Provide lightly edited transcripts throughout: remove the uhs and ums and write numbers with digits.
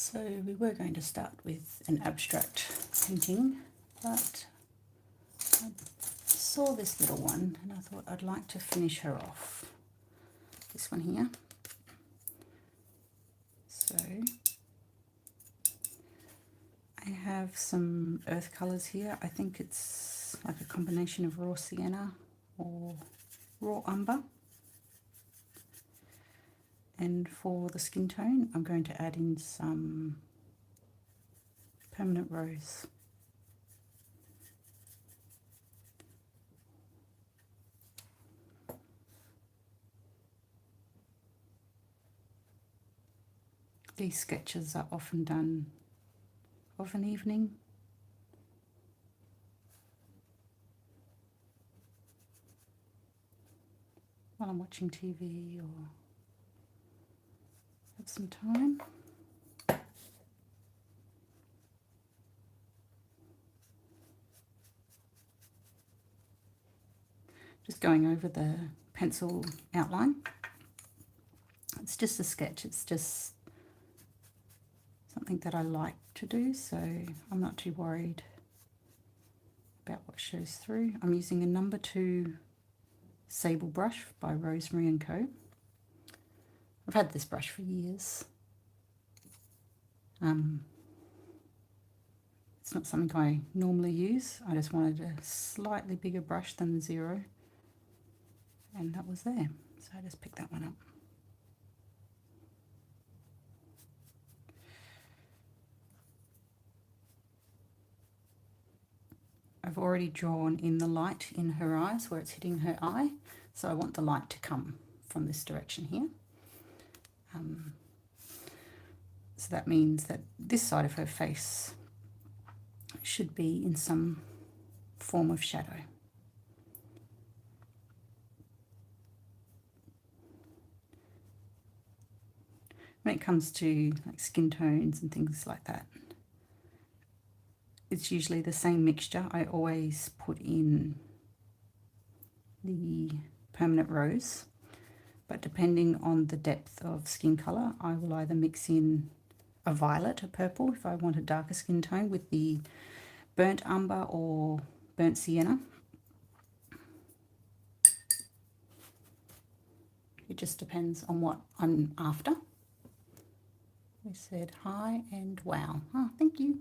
So we were going to start with an abstract painting, but I saw this little one and I thought I'd like to finish her off. This one here. So I have some earth colours here. I think it's like a combination of raw sienna or raw umber. And for the skin tone, I'm going to add in some permanent rose. These sketches are often done of an evening. While I'm watching TV or have some time. Just going over the pencil outline. It's just a sketch, it's just something that I like to do, so I'm not too worried about what shows through. I'm using a number 2 sable brush by Rosemary & Co. I've had this brush for years. It's not something I normally use. I just wanted a slightly bigger brush than the 0, and that was there. So I just picked that one up. I've already drawn in the light in her eyes where it's hitting her eye, so I want the light to come from this direction here. So that means that this side of her face should be in some form of shadow. When it comes to like skin tones and things like that, it's usually the same mixture. I always put in the permanent rose, but depending on the depth of skin colour, I will either mix in a violet, a purple, if I want a darker skin tone, with the burnt umber or burnt sienna. It just depends on what I'm after. We said hi and wow. Oh, thank you.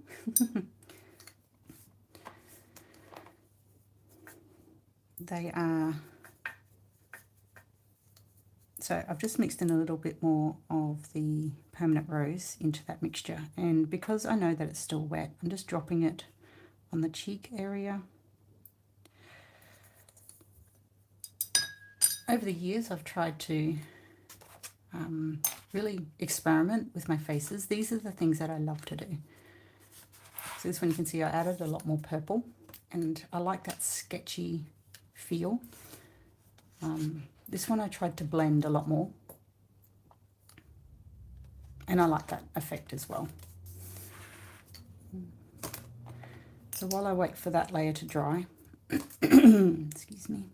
They are, so I've just mixed in a little bit more of the permanent rose into that mixture, and because I know that it's still wet, I'm just dropping it on the cheek area. Over the years I've tried to really experiment with my faces. These are the things that I love to do. So this one you can see I added a lot more purple, and I like that sketchy feel. This one I tried to blend a lot more, and I like that effect as well. So while I wait for that layer to dry, excuse me,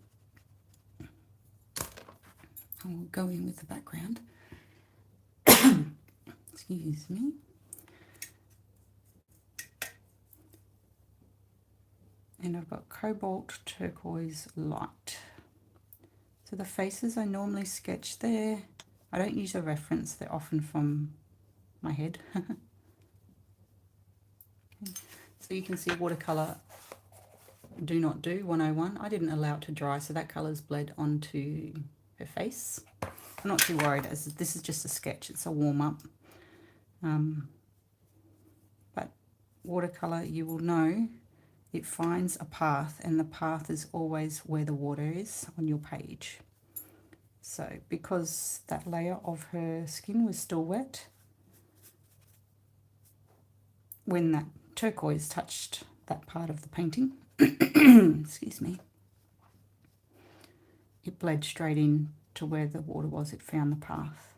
I will go in with the background. Excuse me. And I've got Cobalt Turquoise Light. So the faces I normally sketch there, I don't use a reference, they're often from my head. Okay. So you can see watercolour do not do 101. I didn't allow it to dry, so that colour's bled onto her face. I'm not too worried, as this is just a sketch, it's a warm-up. But watercolour, you will know, it finds a path, and the path is always where the water is on your page. So because that layer of her skin was still wet, when that turquoise touched that part of the painting, excuse me, it bled straight in to where the water was, it found the path.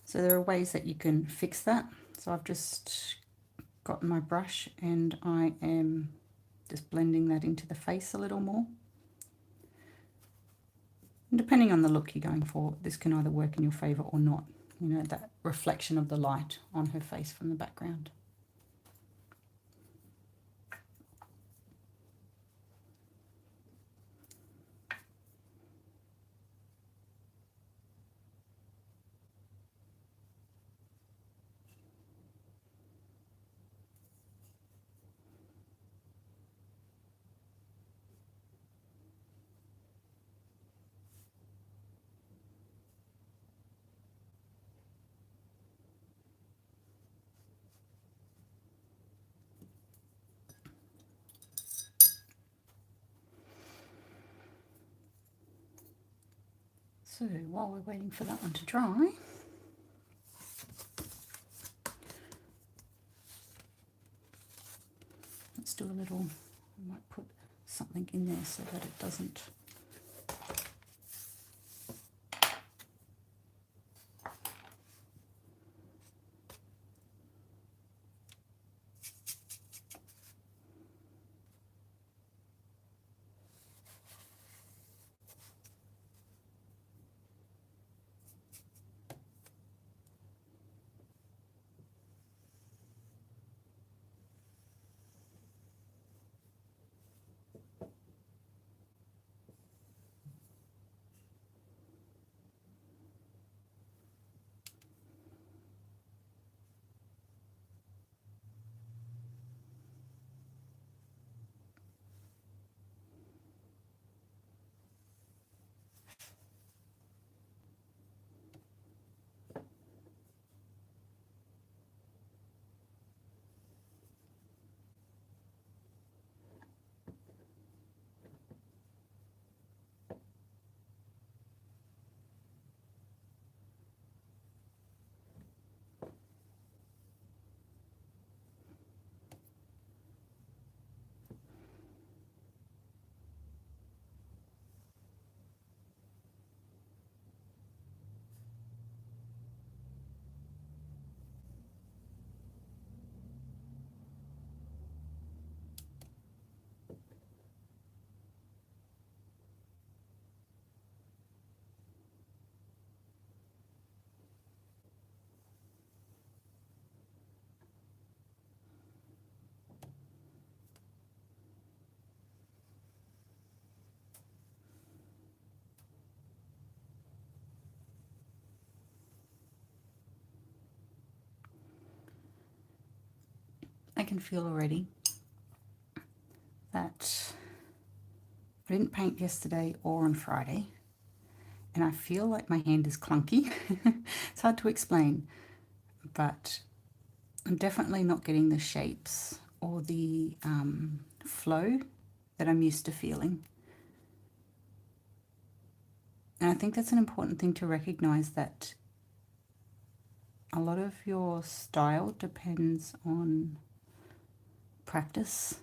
So there are ways that you can fix that. So I've just got my brush and I am just blending that into the face a little more. And depending on the look you're going for, this can either work in your favour or not. You know, that reflection of the light on her face from the background. So while we're waiting for that one to dry, let's do a little, I might put something in there so that it doesn't. I can feel already that I didn't paint yesterday or on Friday, and I feel like my hand is clunky. It's hard to explain, but I'm definitely not getting the shapes or the flow that I'm used to feeling. And I think that's an important thing to recognize, that a lot of your style depends on practice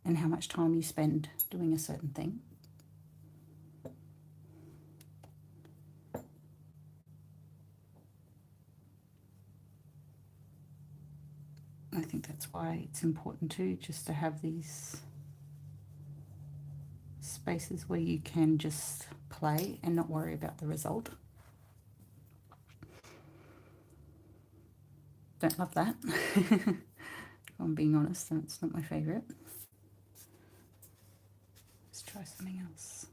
and how much time you spend doing a certain thing. I think that's why it's important too, just to have these spaces where you can just play and not worry about the result. Don't love that. If I'm being honest, that's not my favourite. Let's try something else.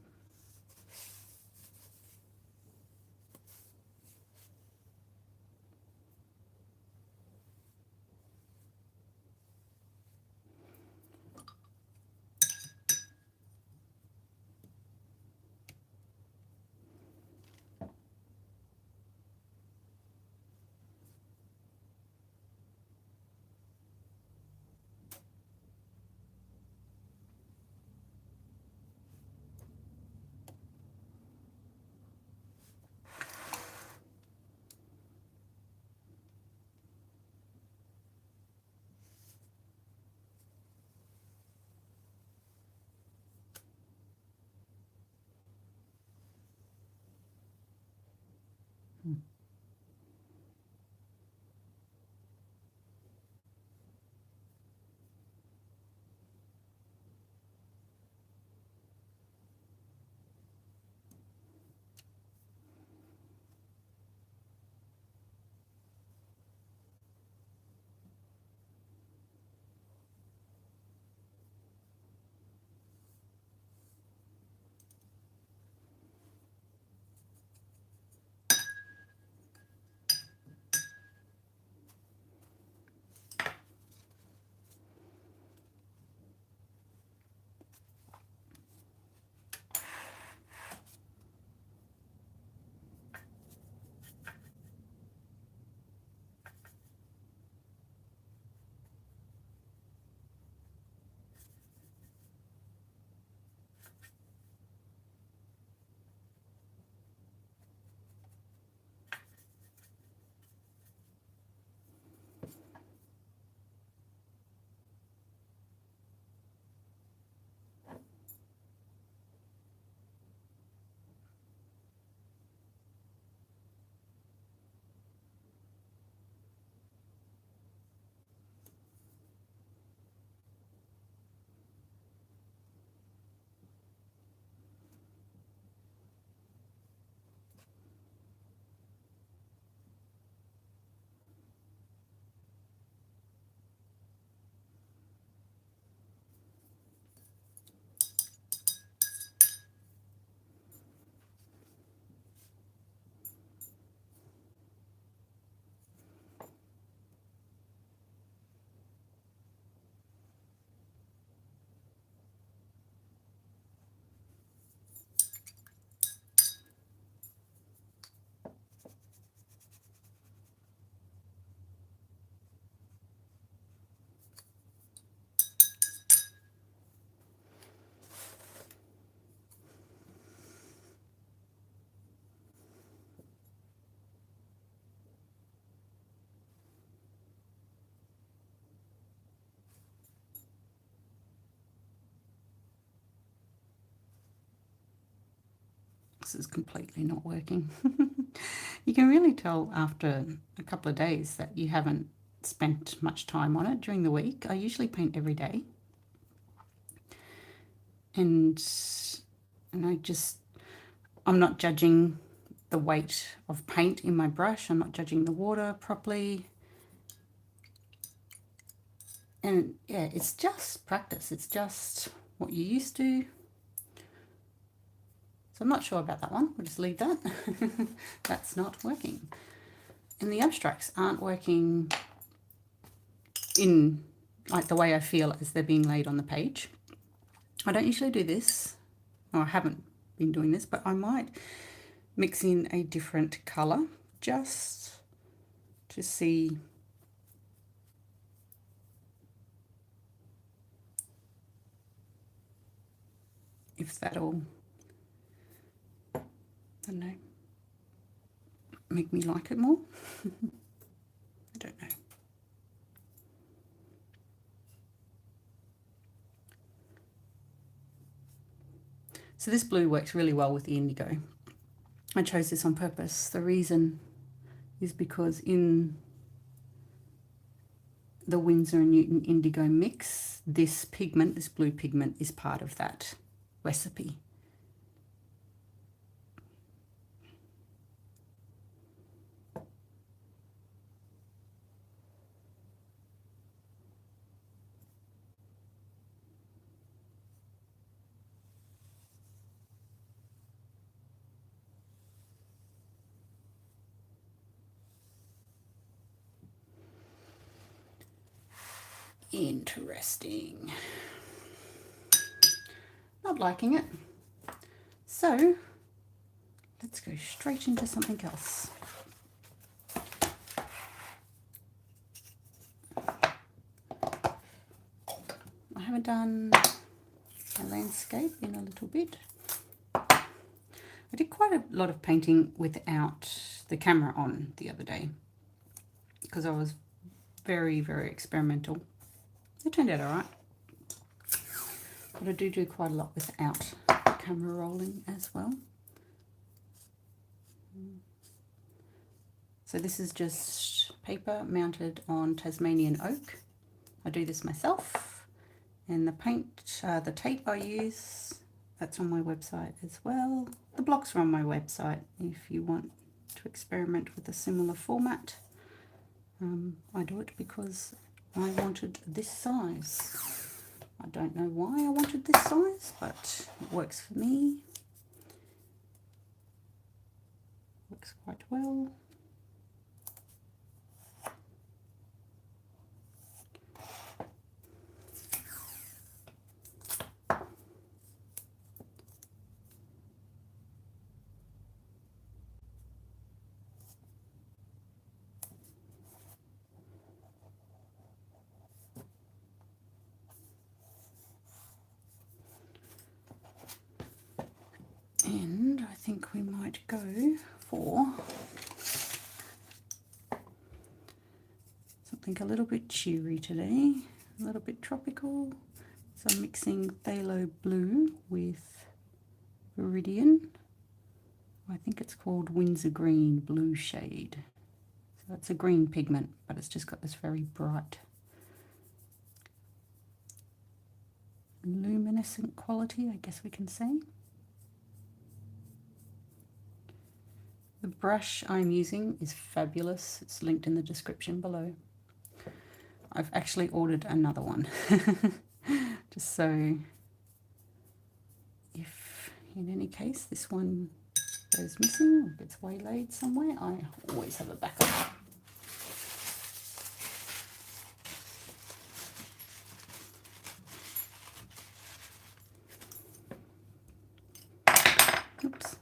This is completely not working. You can really tell after a couple of days that you haven't spent much time on it during the week. I usually paint every day. And I'm not judging the weight of paint in my brush. I'm not judging the water properly. And yeah, it's just practice. It's just what you're used to. So I'm not sure about that one. We'll just leave that. That's not working. And the abstracts aren't working in like the way I feel as they're being laid on the page. I don't usually do this, or I haven't been doing this, but I might mix in a different colour just to see if that'll, I don't know, make me like it more. I don't know. So this blue works really well with the indigo. I chose this on purpose. The reason is because in the Winsor and Newton indigo mix, this pigment, this blue pigment, is part of that recipe. Interesting. Not liking it. So let's go straight into something else. I haven't done a landscape in a little bit. I did quite a lot of painting without the camera on the other day because I was very, very experimental. It turned out all right. But I do quite a lot without the camera rolling as well. So this is just paper mounted on Tasmanian oak. I do this myself. And the paint, the tape I use, that's on my website as well. The blocks are on my website if you want to experiment with a similar format. I do it because I wanted this size. I don't know why I wanted this size, but it works for me. Works quite well. And I think we might go for something a little bit cheery today, a little bit tropical. So I'm mixing phthalo blue with Viridian. I think it's called Windsor Green Blue shade. So it's a green pigment, but it's just got this very bright luminescent quality, I guess we can say. The brush I'm using is fabulous. It's linked in the description below. I've actually ordered another one. Just so if in any case this one goes missing or gets waylaid somewhere, I always have a backup. Oops.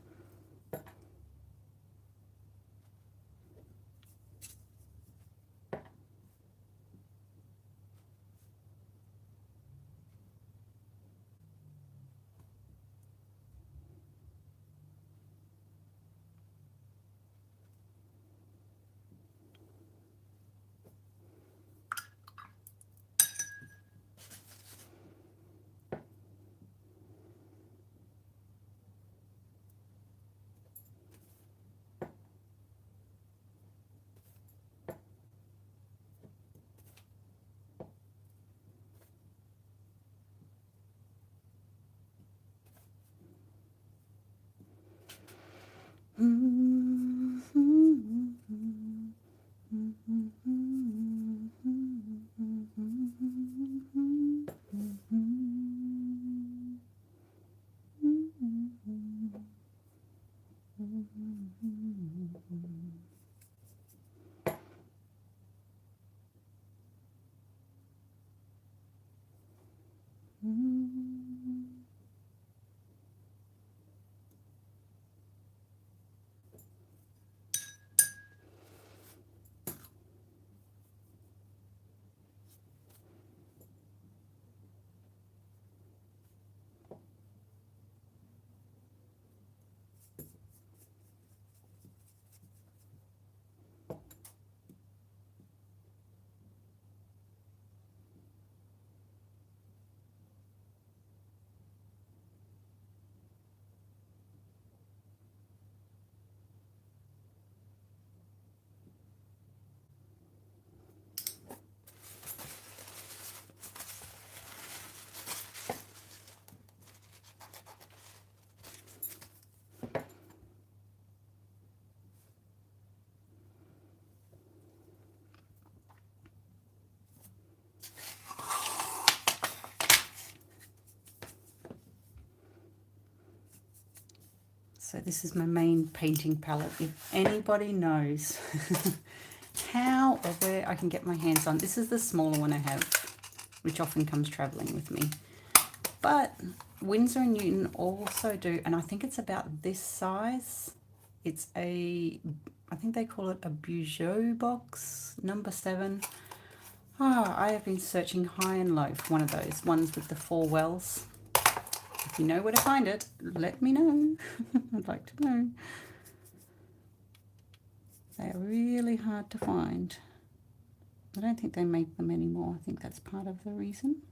So this is my main painting palette. If anybody knows how or where I can get my hands on, this is the smaller one I have, which often comes traveling with me. But Winsor and Newton also do, and I think it's about this size. It's I think they call it a Bugeaud box, number 7. I have been searching high and low for one of those ones with the 4 wells. If you know where to find it, let me know. I'd like to know. They're really hard to find. I don't think they make them anymore. I think that's part of the reason.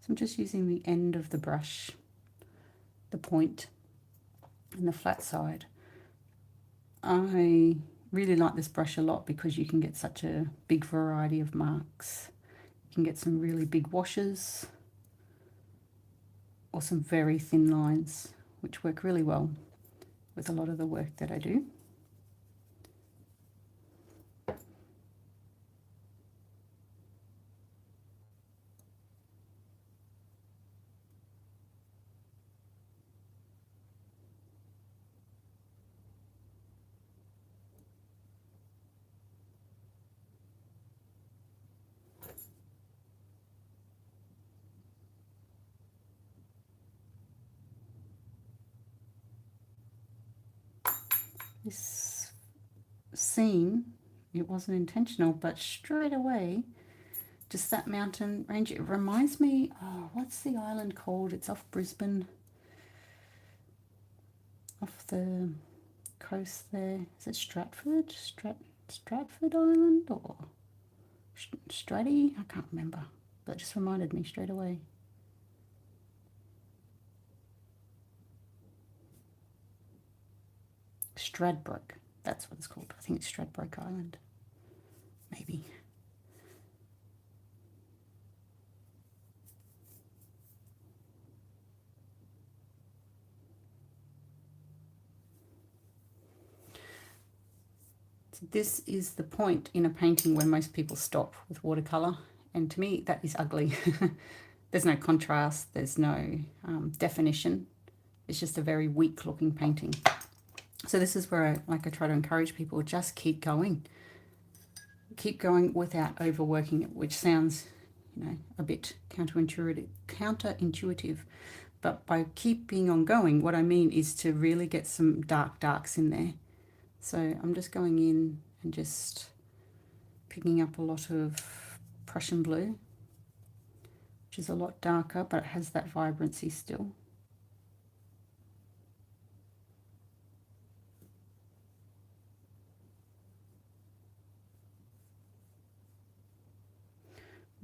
So I'm just using the end of the brush, the point, and the flat side. I really like this brush a lot because you can get such a big variety of marks. You can get some really big washes or some very thin lines, which work really well with a lot of the work that I do. This scene, it wasn't intentional, but straight away, just that mountain range, it reminds me, oh, what's the island called? It's off Brisbane, off the coast there. Is it Stratford? Stratford Island or Stratty? I can't remember. That just reminded me straight away. Stradbroke, that's what it's called. I think it's Stradbroke Island, maybe. So this is the point in a painting where most people stop with watercolour, and to me that is ugly. There's no contrast, there's no definition. It's just a very weak looking painting. So this is where I try to encourage people, just keep going. Keep going without overworking it, which sounds, a bit counterintuitive. But by keeping on going, what I mean is to really get some darks in there. So I'm just going in and just picking up a lot of Prussian blue, which is a lot darker, but it has that vibrancy still.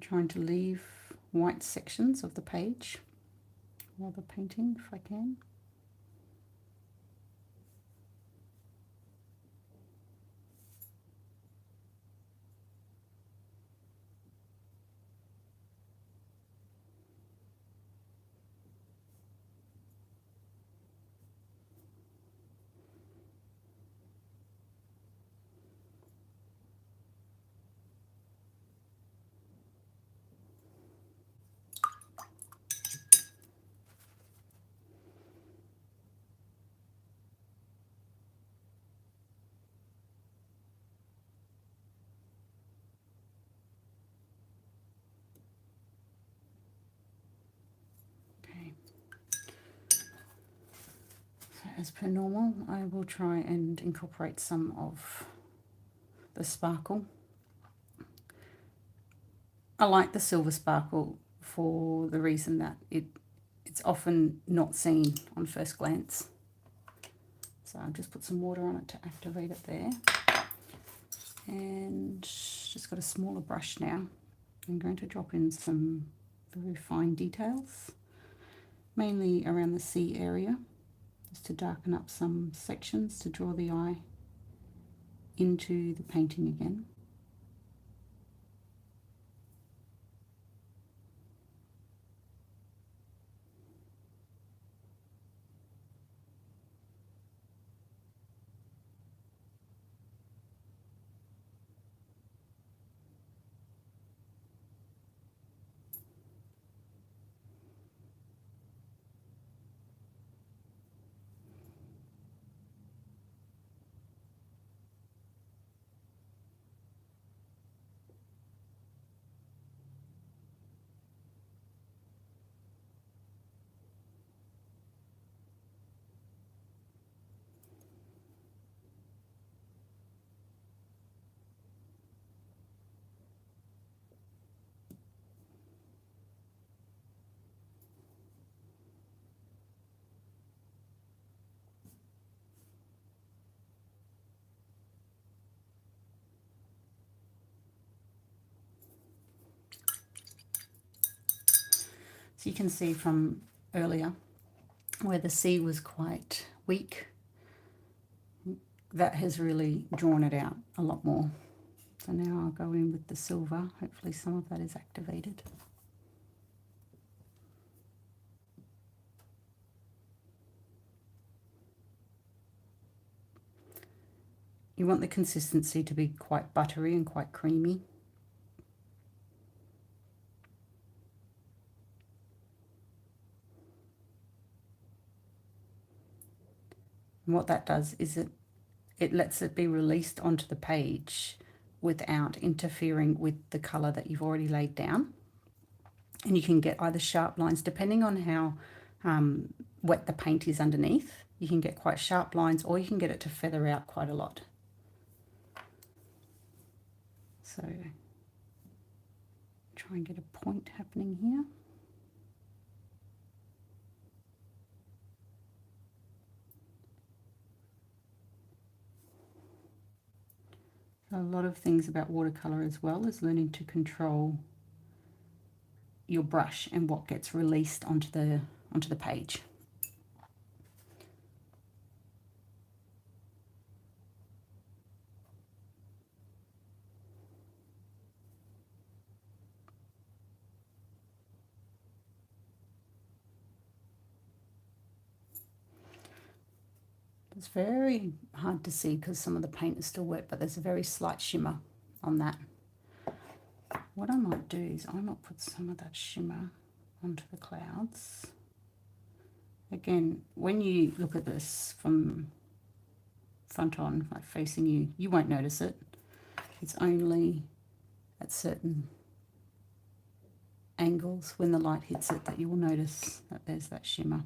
Trying to leave white sections of the page while the painting, if I can. As per normal, I will try and incorporate some of the sparkle. I like the silver sparkle for the reason that it's often not seen on first glance. So I'll just put some water on it to activate it there. And just got a smaller brush now. I'm going to drop in some very fine details, mainly around the sea area, just to darken up some sections to draw the eye into the painting again. So you can see from earlier where the sea was quite weak, that has really drawn it out a lot more. So now I'll go in with the silver. Hopefully some of that is activated. You want the consistency to be quite buttery and quite creamy. And what that does is it lets it be released onto the page without interfering with the colour that you've already laid down. And you can get either sharp lines, depending on how wet the paint is underneath. You can get quite sharp lines, or you can get it to feather out quite a lot. So try and get a point happening here. A lot of things about watercolour as well is learning to control your brush and what gets released onto the page. It's very hard to see because some of the paint is still wet, but there's a very slight shimmer on that. What I might do is I might put some of that shimmer onto the clouds. Again, when you look at this from front on, like facing you, you won't notice it. It's only at certain angles when the light hits it that you will notice that there's that shimmer.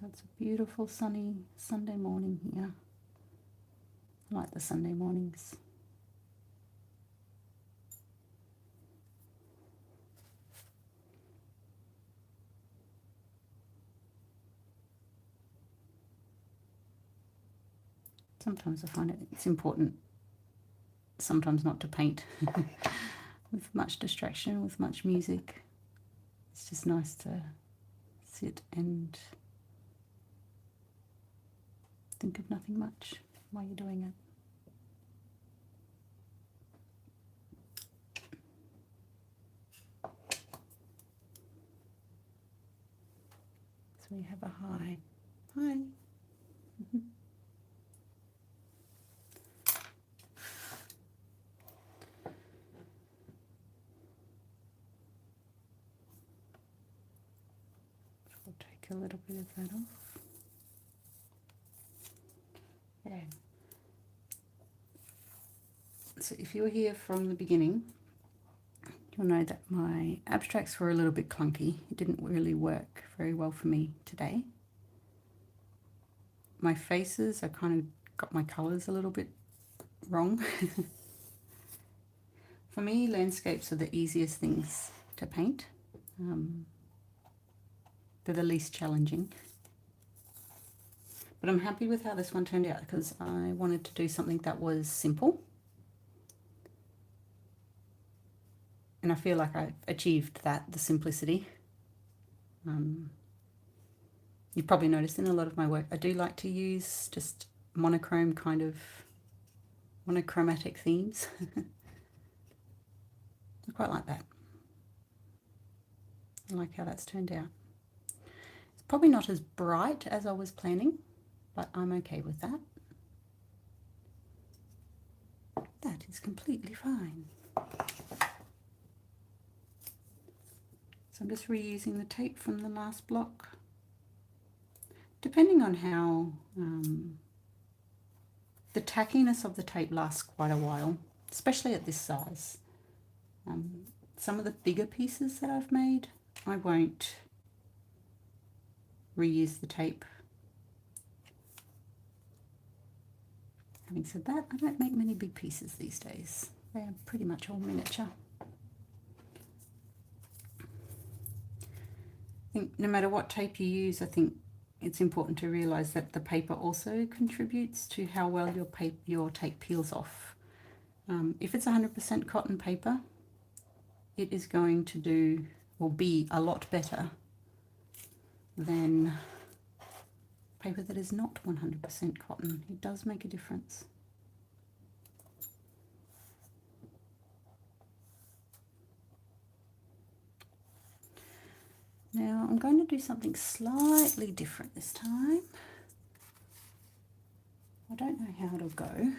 So it's a beautiful sunny Sunday morning here. I like the Sunday mornings. Sometimes I find it's important sometimes not to paint with much distraction, with much music. It's just nice to sit and think of nothing much while you're doing it. So we have a hi. Hi. We'll take a little bit of that off. Yeah. So if you're here from the beginning, you'll know that my abstracts were a little bit clunky. It didn't really work very well for me today. My faces, I kind of got my colours a little bit wrong. For me, landscapes are the easiest things to paint. They're the least challenging. But I'm happy with how this one turned out because I wanted to do something that was simple. And I feel like I achieved that, the simplicity. You've probably noticed in a lot of my work, I do like to use just monochrome kind of monochromatic themes. I quite like that. I like how that's turned out. It's probably not as bright as I was planning, but I'm okay with that. That is completely fine. So I'm just reusing the tape from the last block. Depending on how the tackiness of the tape lasts quite a while, especially at this size. Some of the bigger pieces that I've made, I won't reuse the tape. Having said that, I don't make many big pieces these days. They're pretty much all miniature. think no matter what tape you use, I think it's important to realise that the paper also contributes to how well your tape peels off. If it's 100% cotton paper, it is going to do or be a lot better than paper that is not 100% cotton. It does make a difference. Now I'm going to do something slightly different this time. I don't know how it'll go.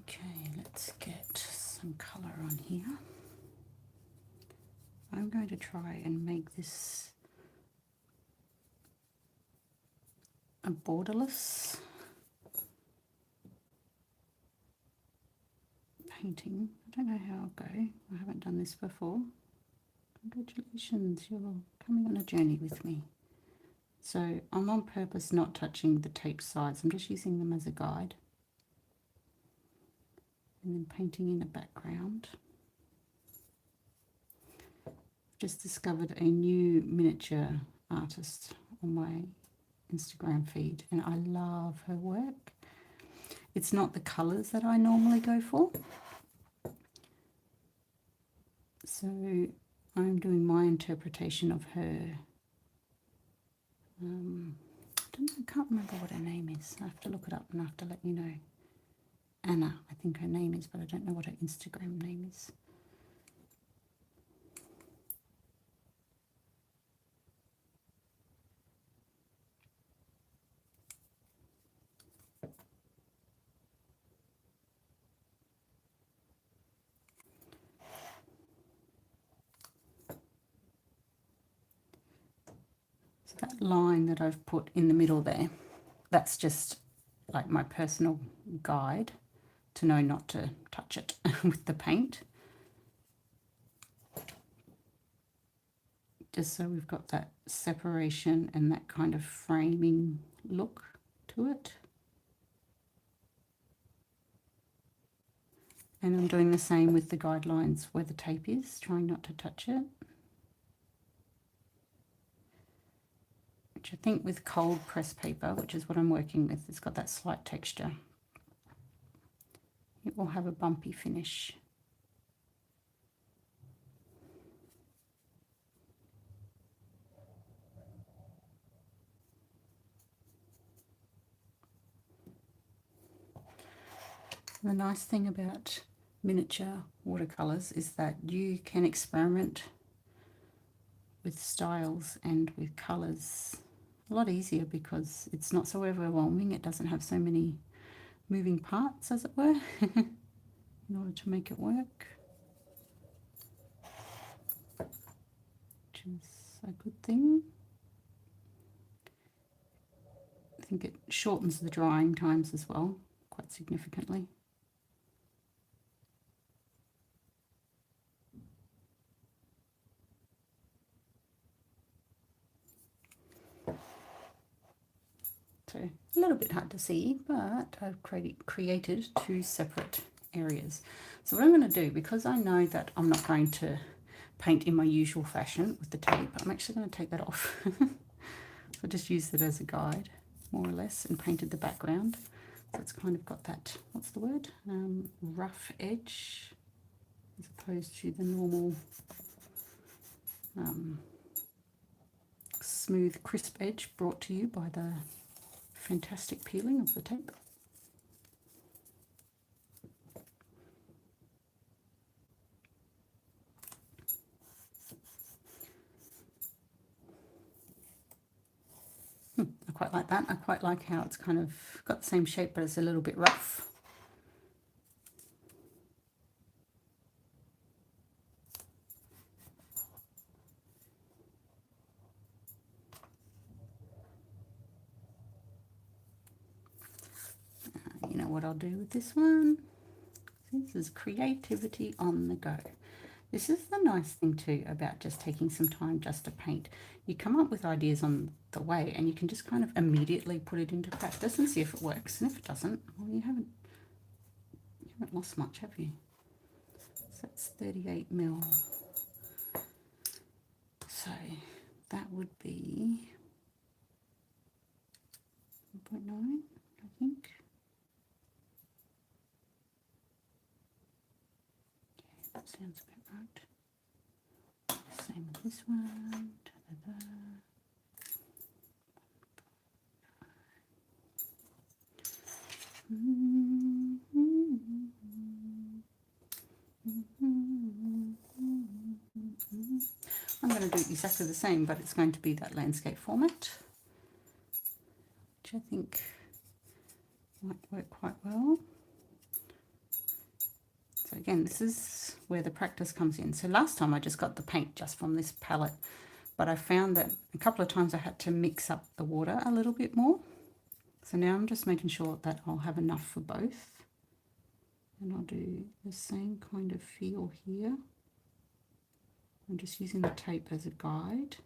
Okay, let's get some colour on here. I'm going to try and make this a borderless painting. I don't know how I'll go. I haven't done this before. Congratulations, you're coming on a journey with me. So I'm on purpose not touching the tape sides. I'm just using them as a guide. And then painting in the background. Just discovered a new miniature artist on my Instagram feed, and I love her work. It's not the colours that I normally go for, so I'm doing my interpretation of her. I can't remember what her name is. I have to look it up and I have to let you know. Anna, I think her name is, but I don't know what her Instagram name is. So that line that I've put in the middle there, that's just like my personal guide to know not to touch it with the paint. Just so we've got that separation and that kind of framing look to it. And I'm doing the same with the guidelines where the tape is, trying not to touch it. Which I think with cold press paper, which is what I'm working with, it's got that slight texture. It will have a bumpy finish. The nice thing about miniature watercolors is that you can experiment with styles and with colors a lot easier because it's not so overwhelming. It doesn't have so many moving parts, as it were, in order to make it work, which is a good thing. I think it shortens the drying times as well, quite significantly. So a little bit hard to see, but I've created two separate areas. So what I'm going to do, because I know that I'm not going to paint in my usual fashion with the tape, I'm actually going to take that off. So I just used it as a guide, more or less, and painted the background. So it's kind of got that, what's the word? Rough edge, as opposed to the normal smooth, crisp edge brought to you by the fantastic peeling of the tape. quite like that. I quite like how it's kind of got the same shape, but it's a little bit rough. You know what I'll do with this one? This is creativity on the go. This is the nice thing too about just taking some time just to paint. You come up with ideas on the way and you can just kind of immediately put it into practice and see if it works. And if it doesn't, well, you haven't lost much, have you? So that's 38 mil. So that would be 1.9, I think. Yeah, that sounds about right. Same with this one. Da, da, da. I'm going to do exactly the same, but it's going to be that landscape format, which I think might work quite well. So again, this is where the practice comes in. So last time I just got the paint just from this palette, but I found that a couple of times I had to mix up the water a little bit more. So now I'm just making sure that I'll have enough for both. And I'll do the same kind of feel here. I'm just using the tape as a guide.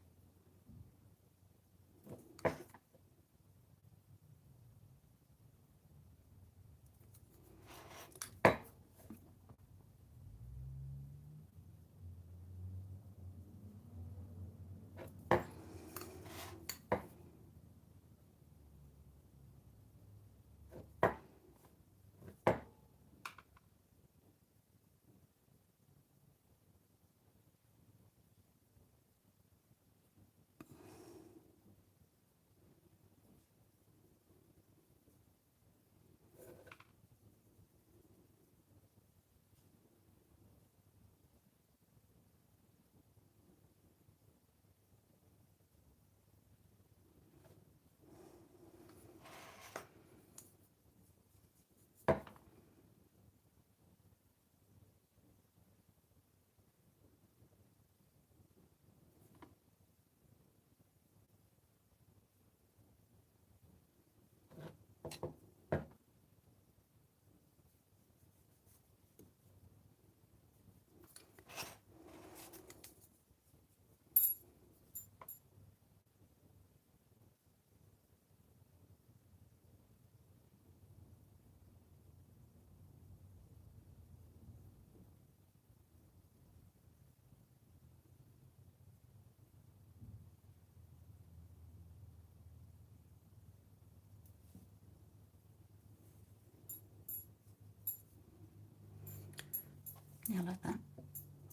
Yeah, like that.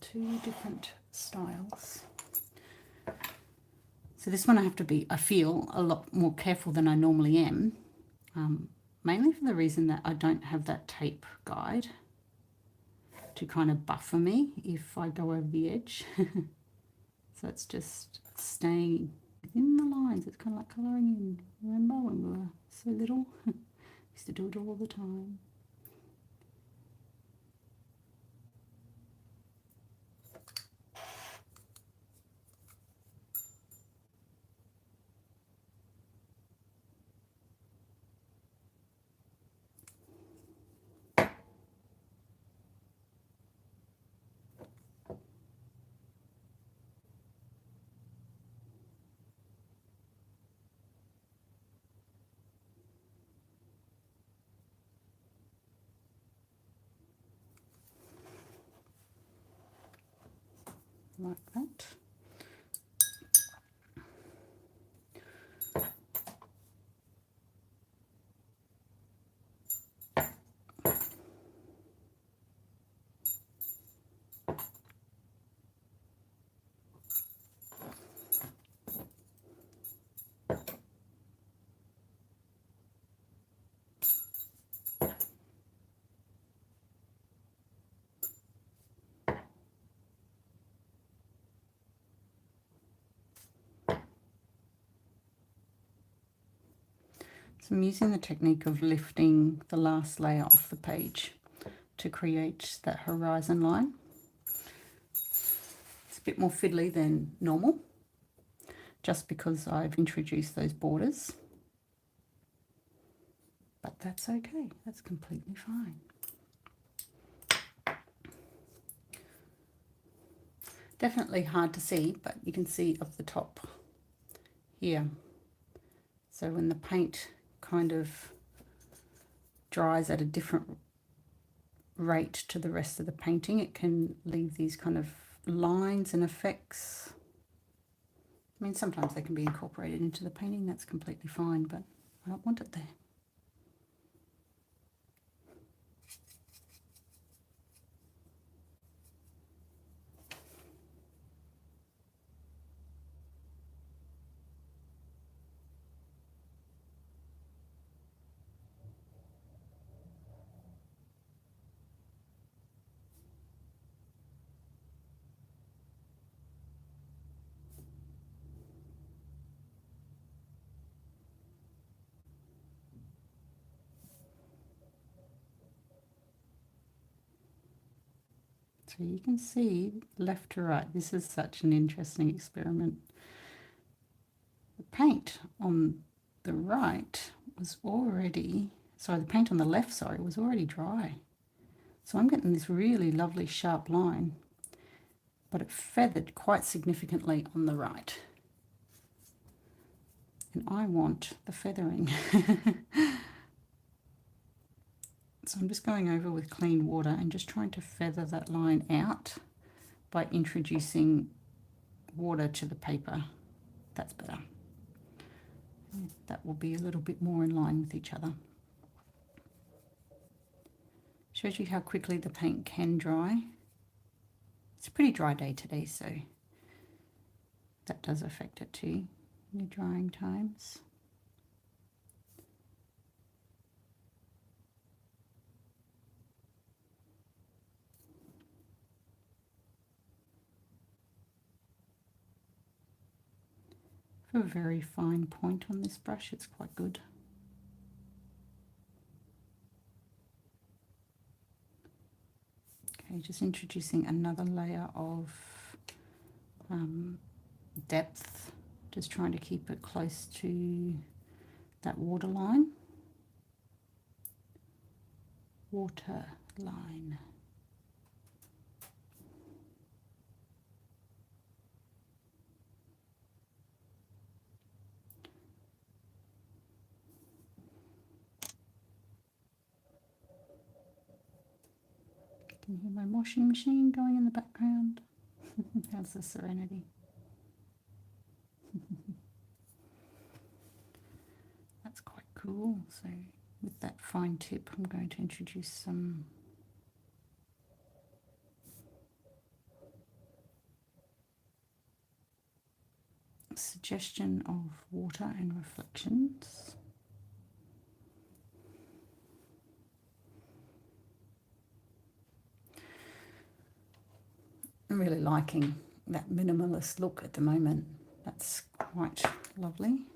Two different styles. So this one I have to be, I feel, a lot more careful than I normally am, mainly for the reason that I don't have that tape guide to kind of buffer me if I go over the edge. So it's just staying within the lines. It's kind of like colouring in. Remember when we were so little? Used to do it all the time. Like that. So I'm using the technique of lifting the last layer off the page to create that horizon line. It's a bit more fiddly than normal, just because I've introduced those borders. But that's okay, that's completely fine. Definitely hard to see, but you can see up the top here. So when the paint kind of dries at a different rate to the rest of the painting, it can leave these kind of lines and effects. I mean, sometimes they can be incorporated into the painting, that's completely fine, but I don't want it there. So you can see left to right, this is such an interesting experiment. The paint on the right was already, sorry, the paint on the left, sorry, was already dry. So I'm getting this really lovely sharp line, but it feathered quite significantly on the right. And I want the feathering. So I'm just going over with clean water and just trying to feather that line out by introducing water to the paper. That's better. That will be a little bit more in line with each other. Shows you how quickly the paint can dry. It's a pretty dry day today, so that does affect it too, your drying times. For a very fine point on this brush, it's quite good. Okay, just introducing another layer of depth, just trying to keep it close to that water line. Water line. Can you hear my washing machine going in the background? How's the serenity? That's quite cool. So with that fine tip, I'm going to introduce some suggestion of water and reflections. I'm really liking that minimalist look at the moment. That's quite lovely.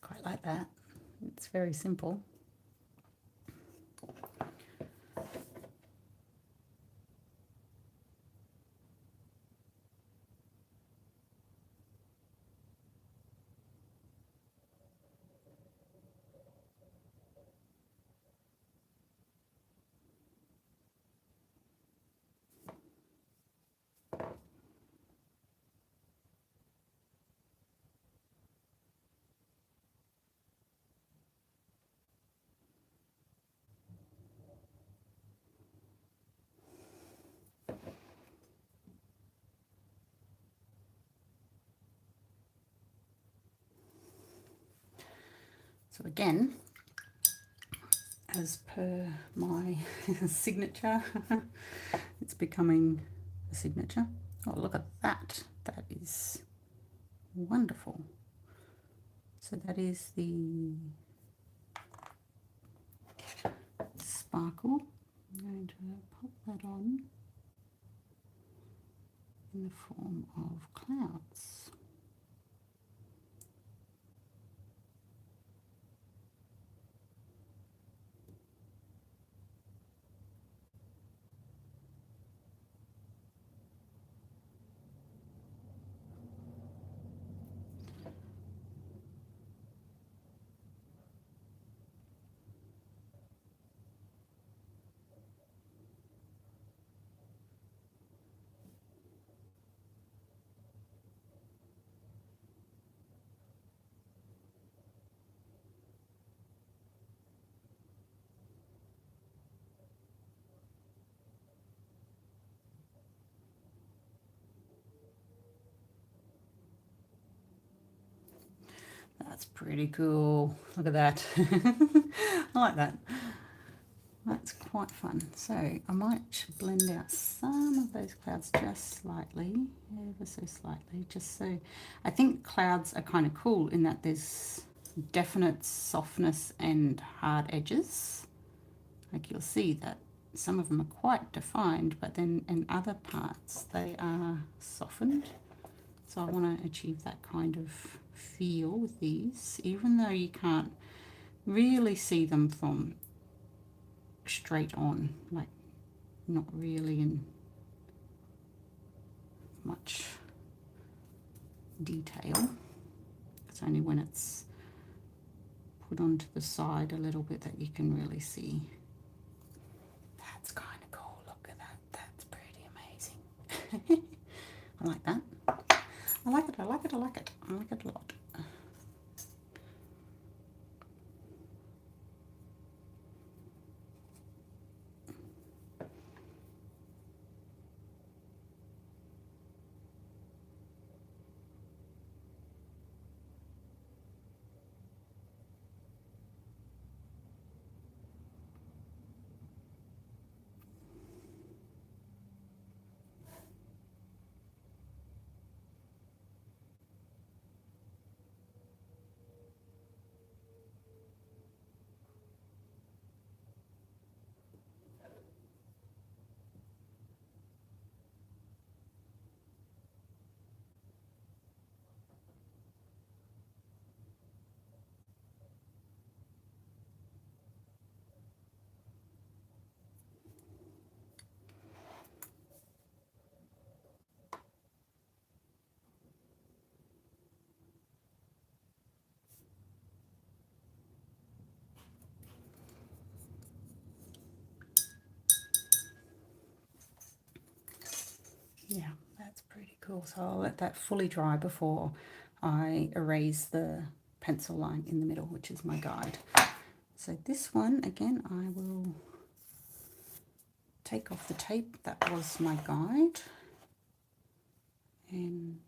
Quite like that. It's very simple. So again, as per my signature, it's becoming a signature. Oh, look at that. That is wonderful. So that is the sparkle. I'm going to pop that on in the form of clouds. That's pretty cool. Look at that. I like that. That's quite fun. So I might blend out some of those clouds just slightly, ever so slightly, just so. I think clouds are kind of cool in that there's definite softness and hard edges. Like you'll see that some of them are quite defined, but then in other parts they are softened. So I want to achieve that kind of feel with these, even though you can't really see them from straight on, like not really in much detail. It's only when it's put onto the side a little bit that you can really see. That's kind of cool. Look at that. That's pretty amazing. I like that. I like it. I like it. I like it. I like it a lot. Yeah, that's pretty cool. So I'll let that fully dry before I erase the pencil line in the middle, which is my guide. So this one, again, I will take off the tape. That was my guide. And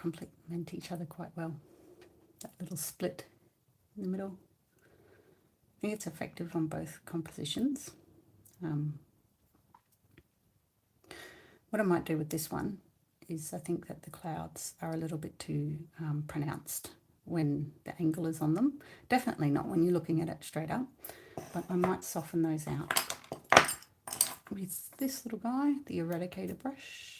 complement each other quite well. That little split in the middle. I think it's effective on both compositions. What I might do with this one is I think that the clouds are a little bit too pronounced when the angle is on them. Definitely not when you're looking at it straight up, but I might soften those out with this little guy, the Eradicator brush.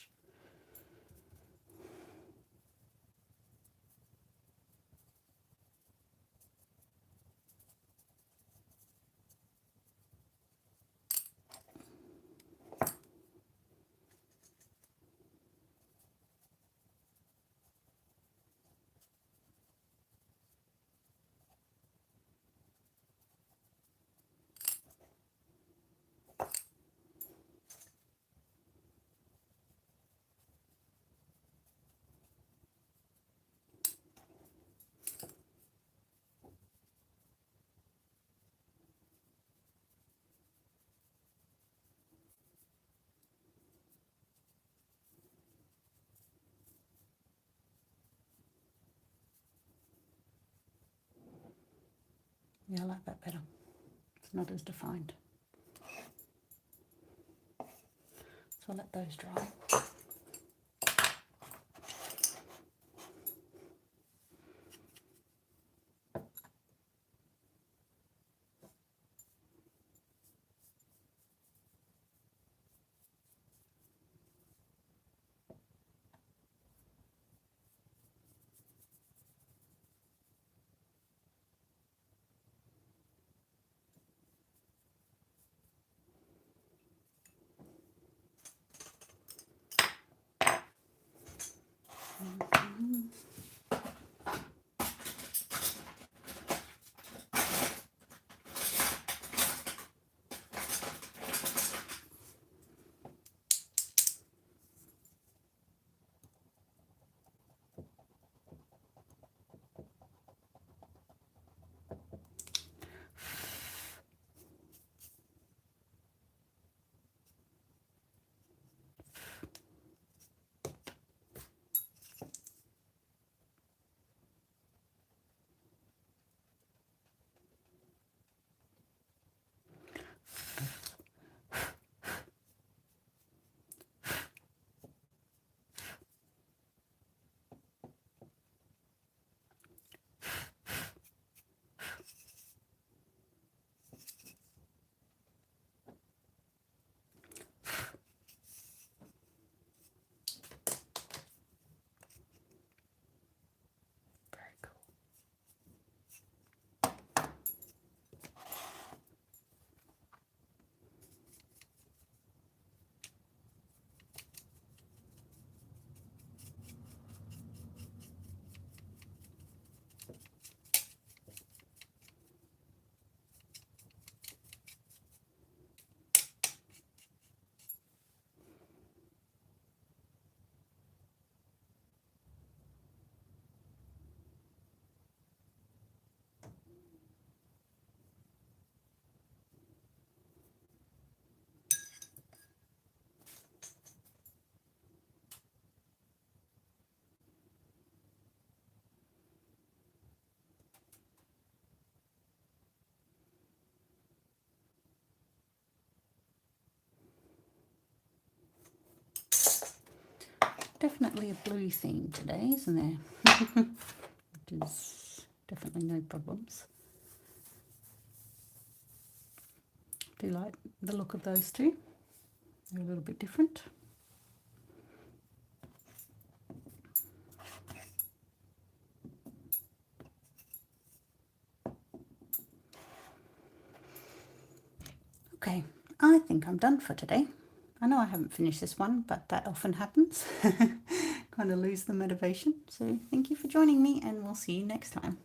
Yeah, I like that better. It's not as defined. So I'll let those dry. Definitely a blue theme today, isn't there? Which is definitely no problems. Do you like the look of those two? They're a little bit different. Okay, I think I'm done for today. I know I haven't finished this one, but that often happens. Kind of lose the motivation. So thank you for joining me, and we'll see you next time.